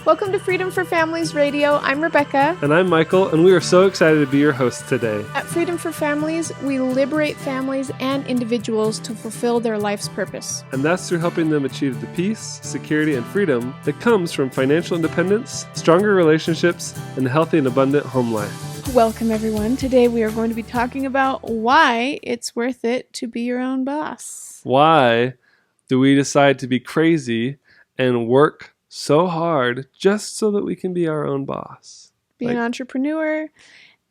Welcome to Freedom for Families Radio. I'm Rebecca. And I'm Michael, and we are so excited to be your hosts today. At Freedom for Families, we liberate families and individuals to fulfill their life's purpose. And that's through helping them achieve the peace, security, and freedom that comes from financial independence, stronger relationships, and a healthy and abundant home life. Welcome, everyone. Today we are going to be talking about why it's worth it to be your own boss. Why do we decide to be crazy and work so hard just so that we can be our own boss? Be an entrepreneur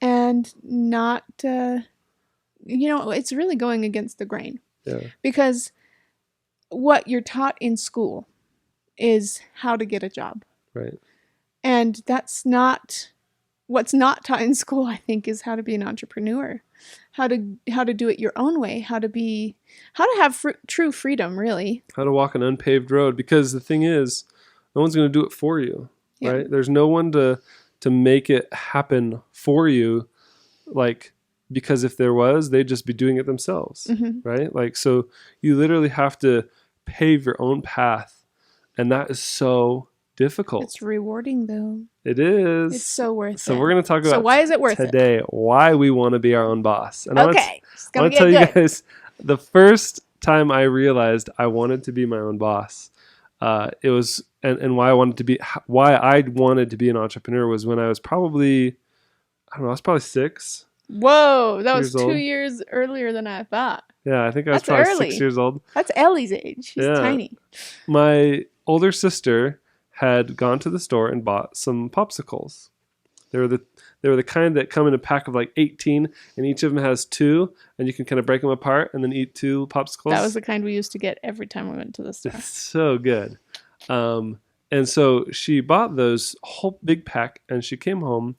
and not, it's really going against the grain. Yeah. Because what you're taught in school is how to get a job. Right. And that's not, what's not taught in school, I think, is how to be an entrepreneur. How to do it your own way, how to have true freedom, really. How to walk an unpaved road. Because the thing is, no one's going to do it for you, right? There's no one to make it happen for you, because if there was, they'd just be doing it themselves, right? So you literally have to pave your own path, and that is so difficult. It's rewarding, though. It is. It's so worth it. So we're going to talk about why is it worth today, why we want to be our own boss. And okay, I want to tell you guys, the first time I realized I wanted to be my own boss, it was and why I wanted to be an entrepreneur was when I was probably 6. Whoa, that was 2 old. years earlier than I thought. Yeah, I think I was probably 6 years old. That's Ellie's age. She's tiny. My older sister had gone to the store and bought some popsicles. They were the kind that come in a pack of 18, and each of them has 2, and you can kind of break them apart and then eat 2 popsicles. That was the kind we used to get every time we went to the store. It's so good. And so she bought those whole big pack, and she came home,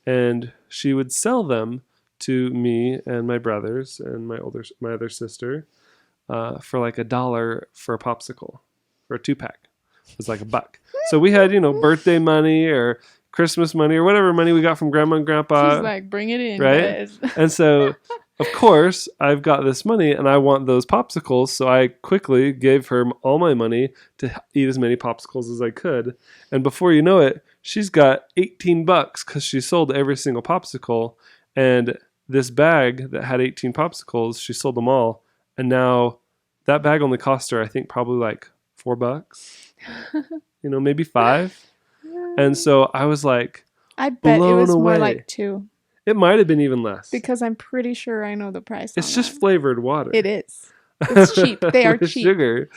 and she would sell them to me and my brothers and my other sister for $1 for a popsicle, for a 2-pack. It was $1. So we had, birthday money or Christmas money or whatever money we got from grandma and grandpa. She's like, bring it in, right? guys. And so, of course, I've got this money and I want those popsicles. So I quickly gave her all my money to eat as many popsicles as I could. And before you know it, she's got $18 because she sold every single popsicle. And this bag that had 18 popsicles, she sold them all. And now that bag only cost her, I think, probably $4. Maybe 5. And so I was like, I bet it was away. more like 2. It might have been even less. Because I'm pretty sure I know the price. It's just flavored water. It is. It's cheap. They are with cheap. Sugar.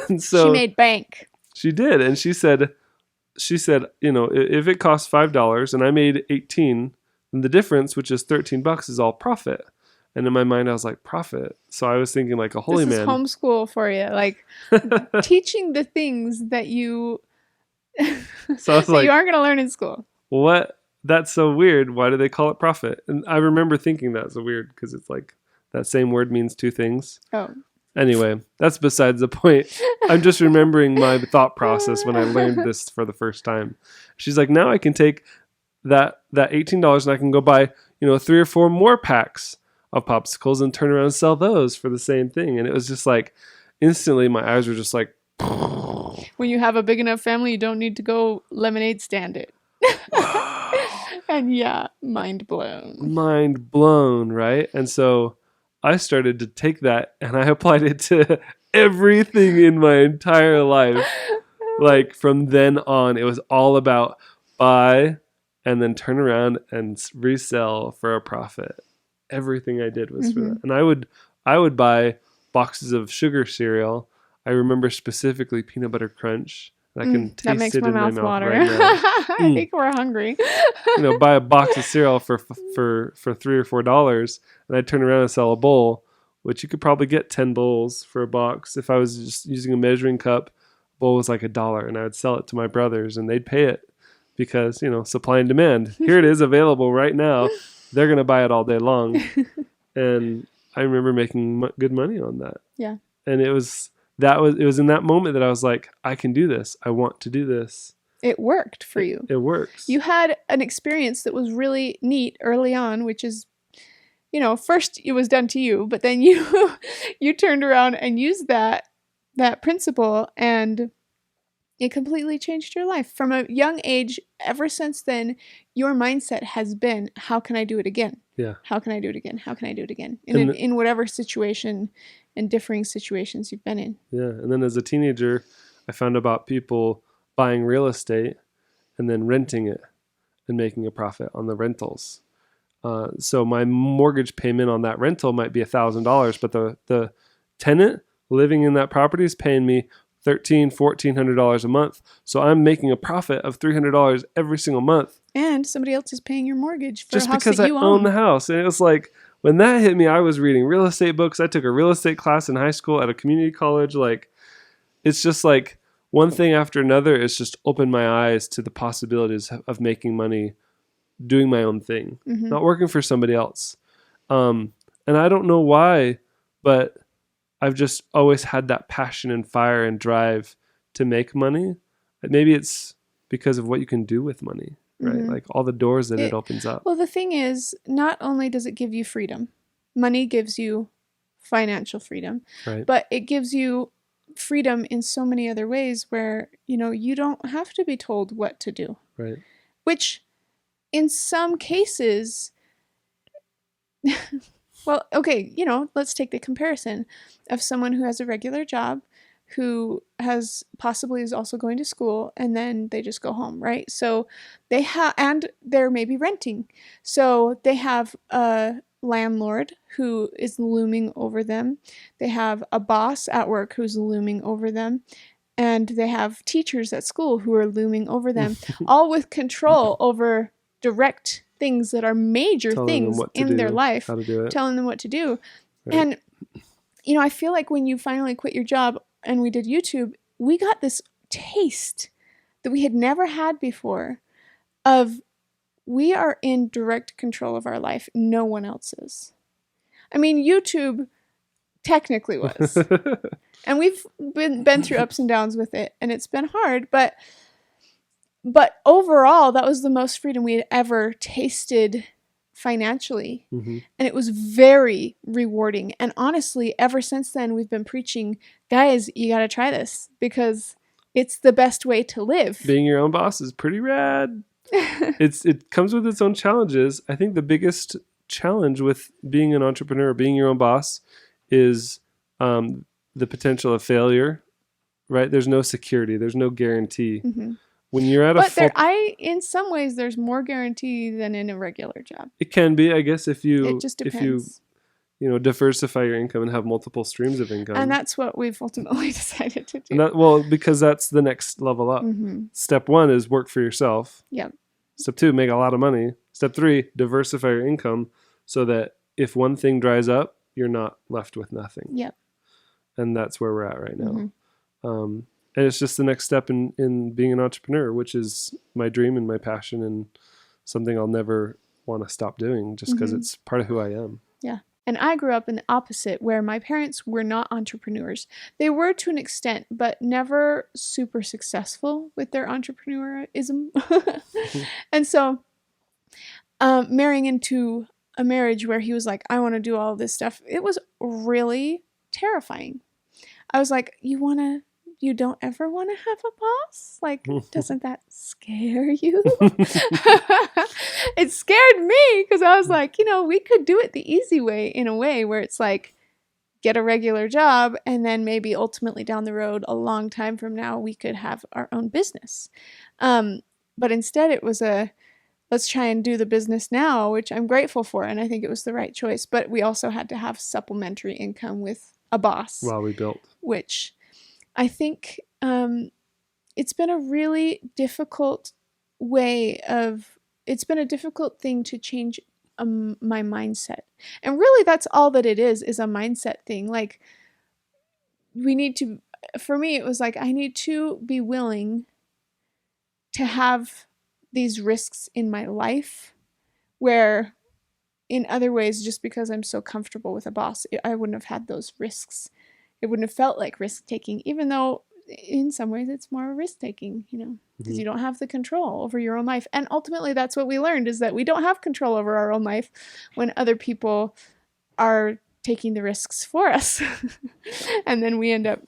And so she made bank. She did. And she said, if it costs $5 and I made 18, then the difference, which is $13, is all profit. And in my mind, I was like, profit. So I was thinking like a holy man. This is homeschool for you. Teaching the things that you... So I was you aren't going to learn in school. What? That's so weird. Why do they call it profit? And I remember thinking that's so weird because it's that same word means 2 things. Oh. Anyway, that's besides the point. I'm just remembering my thought process when I learned this for the first time. She's like, now I can take that $18 and I can go buy, 3 or 4 more packs of popsicles and turn around and sell those for the same thing. And it was just instantly my eyes were just like, when you have a big enough family, you don't need to go lemonade stand it. And mind blown. Mind blown, right? And so I started to take that and I applied it to everything in my entire life. From then on, it was all about buy and then turn around and resell for a profit. Everything I did was for that. And I would buy boxes of sugar cereal. I remember specifically peanut butter crunch. I can taste it in my mouth water. right now. I think we're hungry. Buy a box of cereal for $3 or $4, and I'd turn around and sell a bowl, which you could probably get 10 bowls for a box. If I was just using a measuring cup, a bowl was $1, and I would sell it to my brothers, and they'd pay it because, supply and demand. Here it is available right now. They're going to buy it all day long. And I remember making good money on that. Yeah. And it was in that moment that I was like, I can do this. I want to do this. It worked for you. It works. You had an experience that was really neat early on, which is, first it was done to you, but then you turned around and used that principle and It completely changed your life. From a young age, ever since then, your mindset has been, how can I do it again? Yeah. How can I do it again? How can I do it again? And In whatever situation and differing situations you've been in. yeah. And then as a teenager, I found about people buying real estate and then renting it and making a profit on the rentals. So my mortgage payment on that rental might be $1,000, but the tenant living in that property is paying me $1,300-$1,400 a month. So I'm making a profit of $300 every single month. And somebody else is paying your mortgage for Just a house because that I you own own. the house. And it was like, when that hit me, I was reading real estate books. I took a real estate class in high school at a community college. Like, it's just like one thing after another. It's just opened my eyes to the possibilities of making money doing my own thing, not working for somebody else. And I don't know why, but I've just always had that passion and fire and drive to make money. Maybe it's because of what you can do with money, right? Like all the doors that it opens up. Well, the thing is, not only does it give you freedom, money gives you financial freedom, Right. but it gives you freedom in so many other ways where, you don't have to be told what to do. Right. Which in some cases, well, okay, let's take the comparison of someone who has a regular job, who possibly is also going to school, and then they just go home, right? So and they're maybe renting. So they have a landlord who is looming over them. They have a boss at work who's looming over them. And they have teachers at school who are looming over them, all with control over direct things that are major things in their life, how to do it. telling them what to do. Right. And, I feel like when you finally quit your job and we did YouTube, we got this taste that we had never had before of we are in direct control of our life. No one else is. I mean, YouTube technically was. And we've been through ups and downs with it, and it's been hard, but overall, that was the most freedom we had ever tasted financially. Mm-hmm. And it was very rewarding. And honestly, ever since then, we've been preaching, guys, you got to try this because it's the best way to live. Being your own boss is pretty rad. It comes with its own challenges. I think the biggest challenge with being an entrepreneur, being your own boss, is the potential of failure, right? There's no security. There's no guarantee. Mm-hmm. When you're at in some ways, there's more guarantee than in a regular job. It can be, I guess, if It just depends. If you diversify your income and have multiple streams of income. And that's what we've ultimately decided to do. Because that's the next level up. Mm-hmm. Step 1 is work for yourself. Yep. Step 2, make a lot of money. Step 3, diversify your income so that if one thing dries up, you're not left with nothing. Yep. And that's where we're at right now. Mm-hmm. And it's just the next step in being an entrepreneur, which is my dream and my passion and something I'll never want to stop doing just because it's part of who I am. Yeah. And I grew up in the opposite, where my parents were not entrepreneurs. They were to an extent, but never super successful with their entrepreneurism. And so marrying into a marriage where he was like, I want to do all of this stuff, it was really terrifying. I was like, you don't ever want to have a boss? Like, doesn't that scare you? It scared me because I was like, we could do it the easy way, in a way where it's like, get a regular job, and then maybe ultimately down the road, a long time from now, we could have our own business. But instead it was let's try and do the business now, which I'm grateful for, and I think it was the right choice. But we also had to have supplementary income with a boss. While we built. Which I think it's been a really difficult it's been a difficult thing to change my mindset. And really that's all that it is a mindset thing. Like, for me, it was like, I need to be willing to have these risks in my life where in other ways, just because I'm so comfortable with a boss, I wouldn't have had those risks. It wouldn't have felt like risk taking, even though in some ways it's more risk taking, because you don't have the control over your own life. And ultimately that's what we learned, is that we don't have control over our own life when other people are taking the risks for us. And then we end up,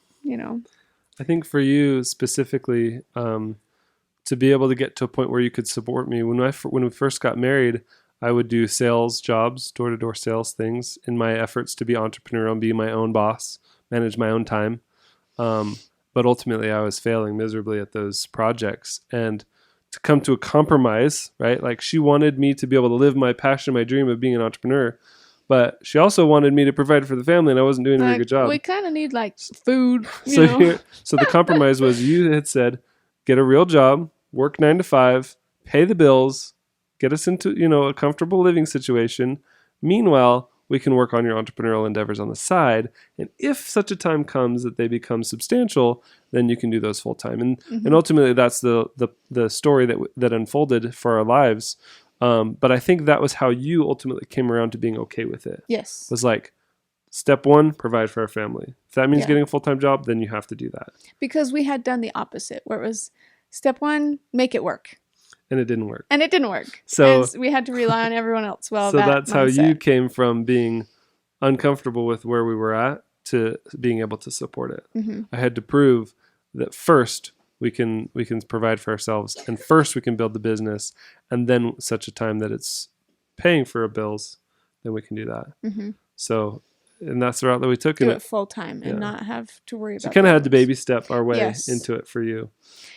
I think for you specifically, to be able to get to a point where you could support me, when we first got married, I would do sales jobs, door-to-door sales things in my efforts to be entrepreneurial and be my own boss, manage my own time. But ultimately, I was failing miserably at those projects. And to come to a compromise, right? Like, she wanted me to be able to live my passion, my dream of being an entrepreneur, but she also wanted me to provide for the family, and I wasn't doing a very good job. We kind of need like food. So the compromise was, you had said, get a real job, work 9 to 5, pay the bills, get us into, a comfortable living situation. Meanwhile, we can work on your entrepreneurial endeavors on the side. And if such a time comes that they become substantial, then you can do those full time. And ultimately, that's the story that unfolded for our lives. But I think that was how you ultimately came around to being okay with it. Yes. It was like, step 1, provide for our family. If that means getting a full-time job, then you have to do that. Because we had done the opposite, where it was step 1, make it work. And it didn't work. So and we had to rely on everyone else. Well, so that's how you came from being uncomfortable with where we were at to being able to support it. Mm-hmm. I had to prove that first we can provide for ourselves, and first we can build the business, and then such a time that it's paying for our bills, then we can do that. Mm-hmm. So, and that's the route that we took. Do it full time and not have to worry about it. So kind of had to baby step our way into it for you.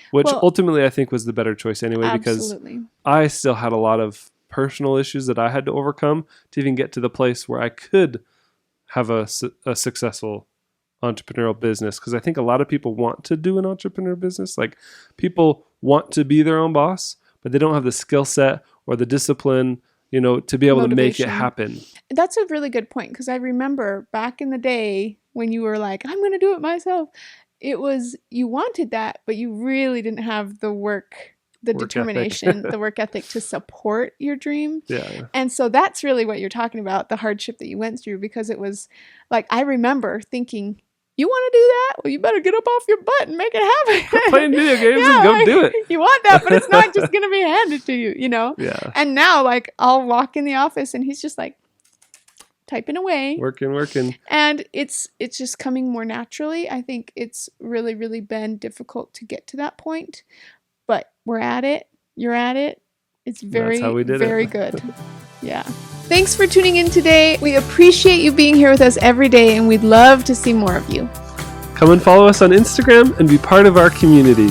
Which ultimately I think was the better choice anyway, absolutely. Because I still had a lot of personal issues that I had to overcome to even get to the place where I could have a successful entrepreneurial business. Because I think a lot of people want to do an entrepreneur business. Like, people want to be their own boss, but they don't have the skill set or the discipline, to be able to make it happen. That's a really good point, because I remember back in the day when you were like, I'm going to do it myself. It was, you wanted that, but you really didn't have the work determination, the work ethic to support your dream. Yeah. And so that's really what you're talking about, the hardship that you went through, because it was like, I remember thinking, you want to do that? Well, you better get up off your butt and make it happen. Quit playing video games and go do it. You want that, but it's not just going to be handed to you, Yeah. And now, like, I'll walk in the office and he's just like, typing away, working, and it's just coming more naturally. I think it's really, really been difficult to get to that point, but we're at it. You're at it. It's very, very good. Yeah. Thanks for tuning in today. We appreciate you being here with us every day, and we'd love to see more of you. Come and follow us on Instagram and be part of our community.